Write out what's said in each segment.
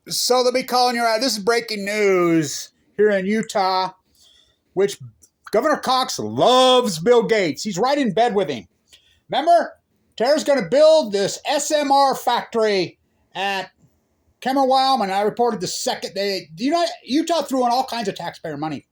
So they'll be calling you out. This is breaking news here in Utah, which Governor Cox loves Bill Gates. He's right in bed with him. Remember, Tara's going to build this SMR factory at Kemmerer, Wyoming. I reported the second day. Utah threw in all kinds of taxpayer money.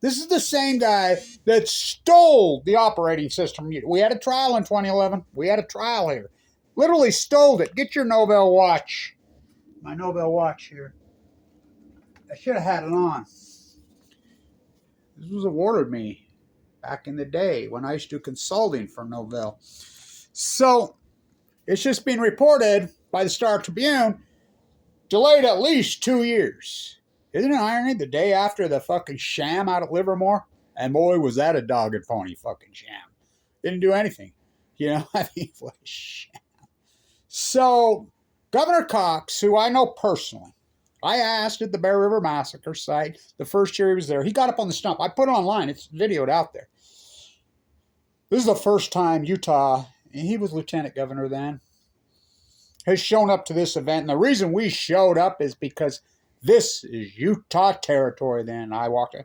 This is the same guy that stole the operating system. We had a trial in 2011. We had a trial here. Literally stole it. Get your Nobel watch. My Nobel watch here. I should have had it on. This was awarded me back in the day when I used to do consulting for Nobel. So it's just been reported by the Star Tribune, delayed at least 2 years. Isn't it irony? The day after the fucking sham out at Livermore, and boy, was that a dog and pony fucking sham. Didn't do anything. You know, I mean, what a sham. So Governor Cox, who I know personally, I asked at the Bear River Massacre site the first year he was there. He got up on the stump. I put it online. It's videoed out there. This is the first time Utah, and he was lieutenant governor then, has shown up to this event. And the reason we showed up is because this is Utah territory then. I walked in.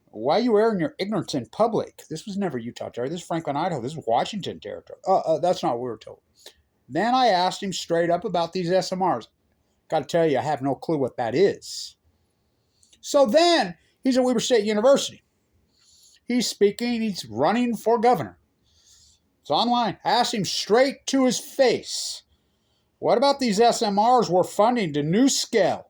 Why are you airing your ignorance in public? This was never Utah territory. This is Franklin, Idaho. This is Washington territory. That's not what we were told. Then I asked him straight up about these SMRs. Got to tell you, I have no clue what that is. So then, he's at Weber State University. He's speaking. He's running for governor. It's online. I asked him straight to his face, what about these SMRs we're funding to NuScale?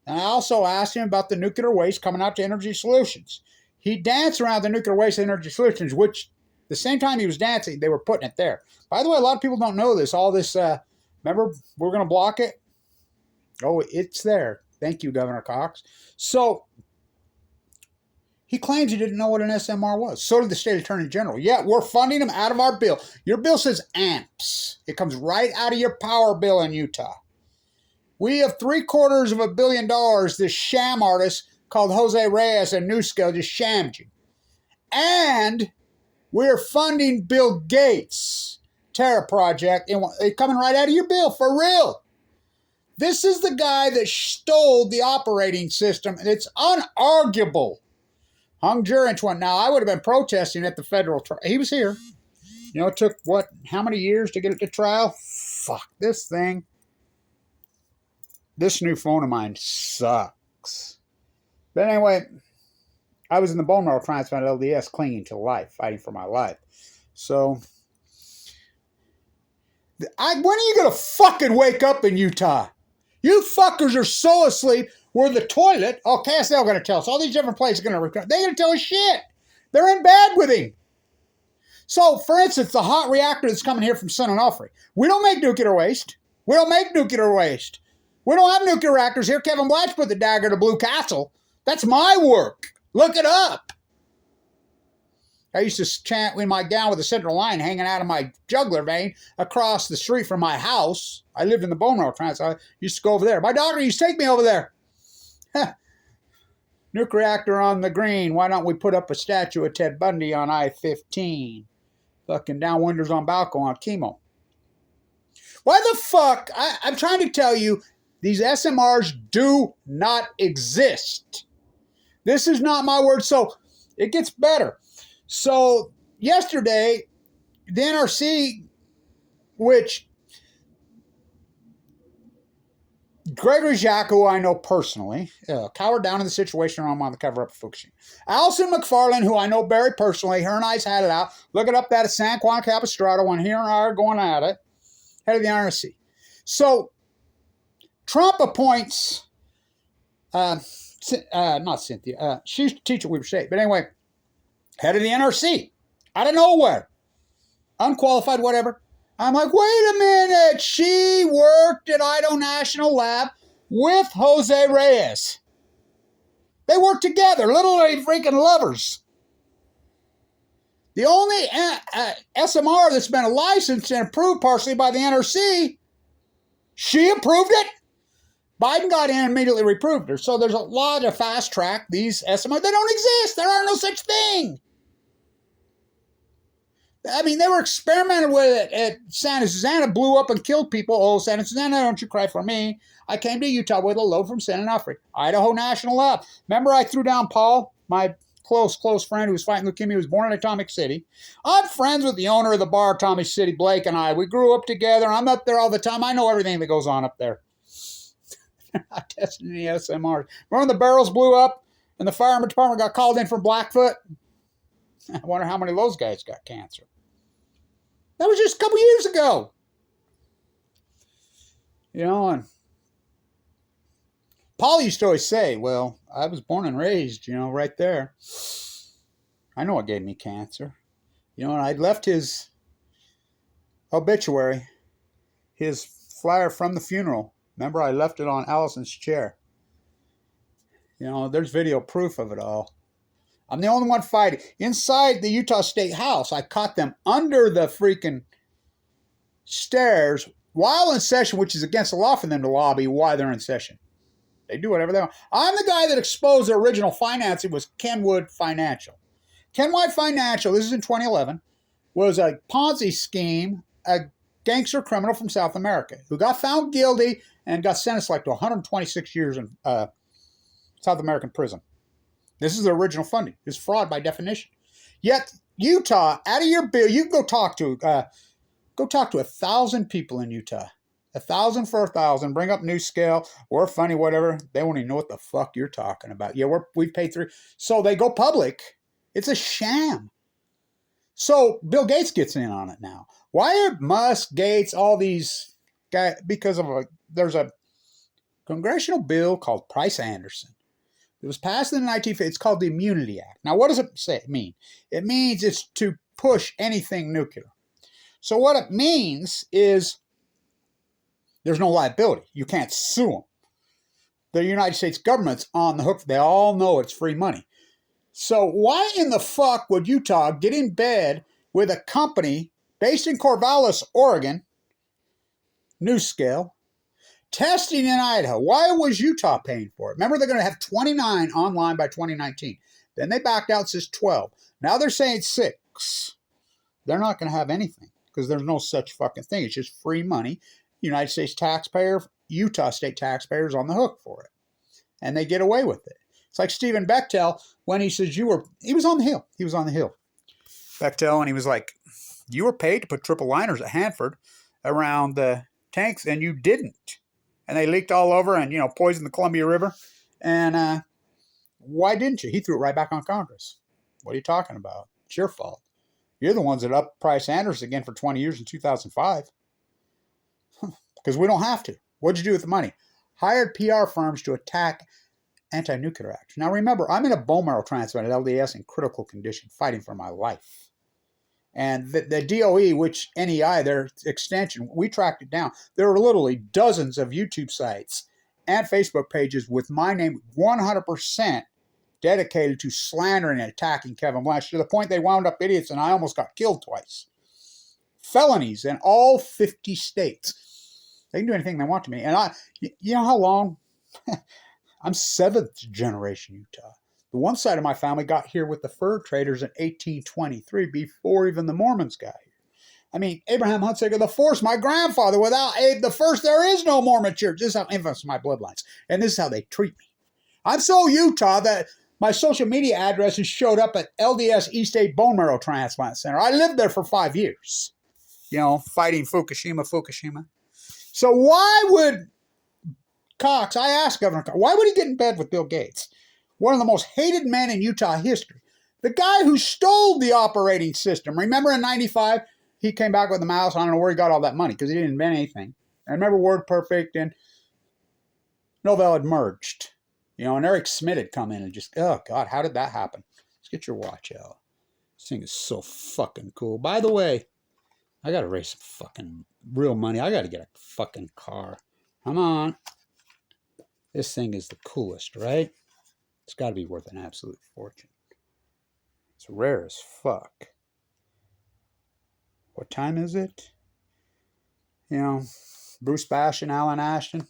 And I also asked him about the nuclear waste coming out to Energy Solutions. He danced around the nuclear waste Energy Solutions, which the same time he was dancing, they were putting it there. By the way, a lot of people don't know this. All this, remember, we're going to block it? Oh, it's there. Thank you, Governor Cox. So he claims he didn't know what an SMR was. So did the state attorney general. Yeah, we're funding them out of our bill. Your bill says amps. It comes right out of your power bill in Utah. We have $750 million. This sham artist called Jose Reyes and NuScale just shammed you. And we're funding Bill Gates' Terra project. It's coming right out of your bill, for real. This is the guy that stole the operating system, and it's unarguable. Hung jury into one. Now, I would have been protesting at the federal trial. He was here. You know, it took, how many years to get it to trial? Fuck, this thing. This new phone of mine sucks. But anyway, I was in the bone marrow transplant LDS, clinging to life, fighting for my life. So, when are you going to fucking wake up in Utah? You fuckers are so asleep. We're the toilet. Oh, KSL going to tell us. All these different places are going to record. They're going to tell us shit. They're in bed with him. So, for instance, the hot reactor that's coming here from San Onofre. We don't make nuclear waste. We don't make nuclear waste. We don't have nuclear reactors here. Kevin Blatch put the dagger to Blue Castle. That's my work. Look it up. I used to chant in my gown with a central line hanging out of my jugular vein across the street from my house. I lived in the bone marrow transplant. I used to go over there. My doctor used to take me over there. Nuclear reactor on the green. Why don't we put up a statue of Ted Bundy on I-15? Fucking down windows on balcony on chemo. Why the fuck? I'm trying to tell you, these SMRs do not exist. This is not my word. So it gets better. So yesterday, the NRC, which Gregory Jacques, who I know personally, cowered down in the situation I'm on the cover up of Fukushima. Allison McFarland, who I know very personally, her and I's had it out. Look it up, that at San Juan Capistrano when her and I are going at it. Head of the NRC. So Trump appoints, not Cynthia, she used to teach at Weber State, but anyway, head of the NRC, out of nowhere, unqualified, whatever. I'm like, wait a minute, she worked at Idaho National Lab with Jose Reyes. They worked together, literally freaking lovers. The only SMR that's been licensed and approved partially by the NRC, she approved it. Biden got in and immediately reproved her. So there's a lot of fast track. These SMR, they don't exist. There are no such thing. I mean, they were experimenting with it at Santa Susana, blew up and killed people. Oh, Santa Susana, don't you cry for me. I came to Utah with a load from San Onofre, Idaho National Lab. Remember I threw down Paul, my close friend who was fighting leukemia, who was born in Atomic City. I'm friends with the owner of the bar, Atomic City, Blake, and I. We grew up together. I'm up there all the time. I know everything that goes on up there. I tested the SMRs. Remember the barrels blew up and the fireman department got called in from Blackfoot? I wonder how many of those guys got cancer. That was just a couple years ago. You know, and Paul used to always say, well, I was born and raised, you know, right there. I know what gave me cancer. You know, and I'd left his obituary, his flyer from the funeral. Remember, I left it on Allison's chair. You know, there's video proof of it all. I'm the only one fighting. Inside the Utah State House, I caught them under the freaking stairs while in session, which is against the law for them to lobby while they're in session. They do whatever they want. I'm the guy that exposed the original financing was Kenwood Financial. Kenwood Financial, this is in 2011, was a Ponzi scheme, a gangster criminal from South America who got found guilty and got sentenced like to 126 years in South American prison. This is the original funding. It's fraud by definition. Yet Utah, out of your bill, you can go talk to 1,000 people in Utah. 1,000 for 1,000. Bring up new scale. We're funny, whatever. They won't even know what the fuck you're talking about. Yeah, we've paid $3. So they go public. It's a sham. So Bill Gates gets in on it now. Why are Musk, Gates, all these guys? Because of there's a congressional bill called Price-Anderson. It was passed in the 1950s. It's called the Immunity Act. Now, what does it mean? It means it's to push anything nuclear. So what it means is there's no liability. You can't sue them. The United States government's on the hook. They all know it's free money. So why in the fuck would Utah get in bed with a company based in Corvallis, Oregon, NuScale, testing in Idaho? Why was Utah paying for it? Remember, they're going to have 29 online by 2019. Then they backed out, says 12. Now they're saying 6. They're not going to have anything because there's no such fucking thing. It's just free money. United States taxpayer, Utah state taxpayers on the hook for it. And they get away with it. It's like Stephen Bechtel when he says he was on the Hill. He was on the Hill. Bechtel, and he was like, you were paid to put triple liners at Hanford around the tanks and you didn't. And they leaked all over and, you know, poisoned the Columbia River. And why didn't you? He threw it right back on Congress. What are you talking about? It's your fault. You're the ones that upped Price-Anderson again for 20 years in 2005. Because we don't have to. What'd you do with the money? Hired PR firms to attack anti-nuclear actors. Now remember, I'm in a bone marrow transplant at LDS in critical condition, fighting for my life. And the DOE, which NEI, their extension, we tracked it down. There were literally dozens of YouTube sites and Facebook pages with my name 100% dedicated to slandering and attacking Kevin Blanch to the point they wound up idiots and I almost got killed twice. Felonies in all 50 states. They can do anything they want to me. And you know how long? I'm 7th generation Utah. The one side of my family got here with the fur traders in 1823 before even the Mormons got here. I mean, Abraham Hunsaker IV, my grandfather. Without Abe the First, there is no Mormon church. This is how infamous my bloodlines. And this is how they treat me. I'm so Utah that my social media addresses showed up at LDS East 8 Bone Marrow Transplant Center. I lived there for 5 years. You know, fighting Fukushima. So why would COX, I asked Governor COX, why would he get in bed with Bill Gates? One of the most hated men in Utah history. The guy who stole the operating system. Remember in 95, he came back with the mouse. I don't know where he got all that money because he didn't invent anything. I remember WordPerfect and Novell had merged. You know, and Eric Schmidt had come in and just, oh God, how did that happen? Let's get your watch out. This thing is so fucking cool. By the way, I got to raise some fucking real money. I got to get a fucking car. Come on. This thing is the coolest, right? It's got to be worth an absolute fortune. It's rare as fuck. What time is it? You know, Bruce Bash and Alan Ashton.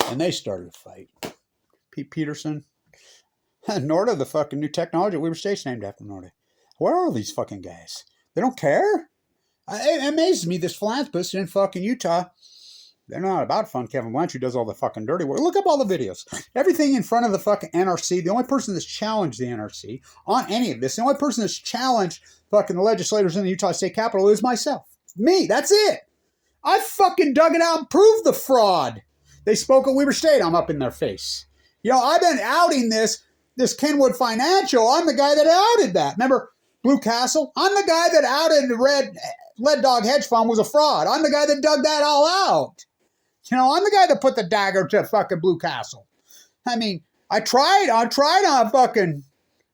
And they started a fight. Pete Peterson. Norda, the fucking new technology. Weaver State's named after Norda. Where are these fucking guys? They don't care. It amazes me, this philanthropist in fucking Utah. They're not about fun. Kevin Blanch, who does all the fucking dirty work. Look up all the videos. Everything in front of the fucking NRC. The only person that's challenged the NRC on any of this, the only person that's challenged fucking the legislators in the Utah State Capitol is myself. Me. That's it. I fucking dug it out and proved the fraud. They spoke at Weber State. I'm up in their face. You know, I've been outing this Kenwood Financial. I'm the guy that outed that. Remember Blue Castle? I'm the guy that outed the Lead Dog Hedge Fund was a fraud. I'm the guy that dug that all out. You know, I'm the guy that put the dagger to fucking Blue Castle. I mean, I tried on fucking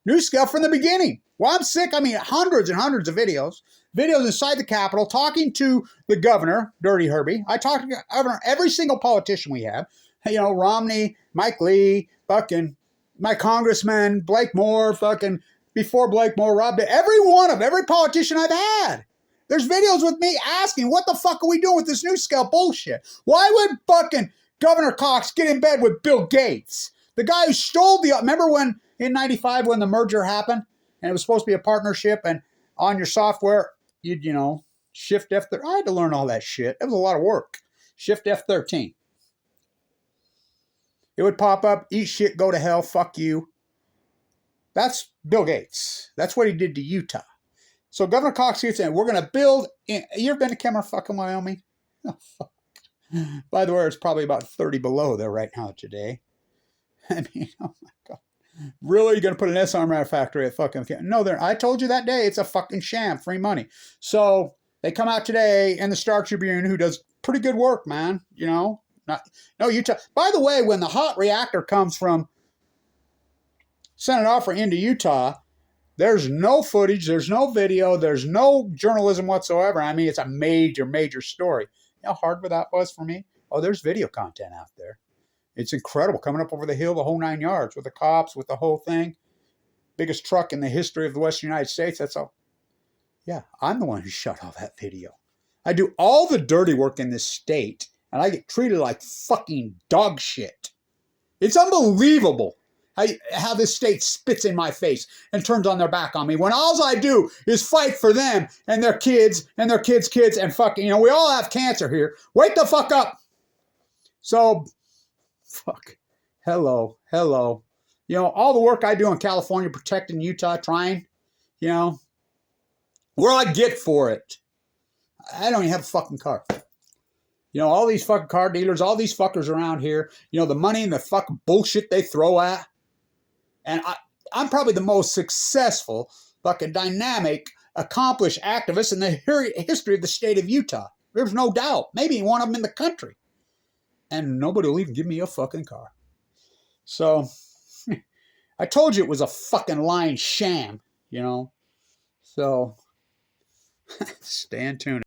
News Scale from the beginning. Well, I'm sick. I mean, hundreds and hundreds of videos inside the Capitol, talking to the governor, Dirty Herbie. I talk to the governor, every single politician we have. You know, Romney, Mike Lee, fucking my congressman, Blake Moore, fucking before Blake Moore, Rob, every politician I've had. There's videos with me asking, what the fuck are we doing with this News Scale bullshit? Why would fucking Governor Cox get in bed with Bill Gates? The guy who stole remember when, in 95, when the merger happened, and it was supposed to be a partnership, and on your software, you'd, shift F13. I had to learn all that shit. It was a lot of work. Shift F13. It would pop up, eat shit, go to hell, fuck you. That's Bill Gates. That's what he did to Utah. So Governor Cox keeps saying, we're going to build, you ever been to Kemmerer, fucking Wyoming? Oh, fuck. By the way, it's probably about 30 below there right now today. I mean, oh my God. Really? You're going to put an SMR factory at fucking... No, I told you that day, it's a fucking sham, free money. So they come out today in the Star Tribune, who does pretty good work, man. No, Utah. By the way, when the hot reactor comes from Senate Offer into Utah, there's no footage, there's no video, there's no journalism whatsoever. I mean, it's a major, major story. You know how hard that was for me? Oh, there's video content out there. It's incredible. Coming up over the hill, the whole 9 yards, with the cops, with the whole thing. Biggest truck in the history of the Western United States. That's all. Yeah, I'm the one who shot all that video. I do all the dirty work in this state, and I get treated like fucking dog shit. It's unbelievable how this state spits in my face and turns on their back on me when all I do is fight for them and their kids and their kids' kids and fucking, we all have cancer here. Wake the fuck up. So, fuck. Hello. All the work I do in California, protecting Utah, trying, where I get for it. I don't even have a fucking car. All these fucking car dealers, all these fuckers around here, the money and the fucking bullshit they throw at. And I'm probably the most successful, fucking dynamic, accomplished activist in the history of the state of Utah. There's no doubt. Maybe one of them in the country. And nobody will even give me a fucking car. So, I told you it was a fucking lying sham, So, stay in tune.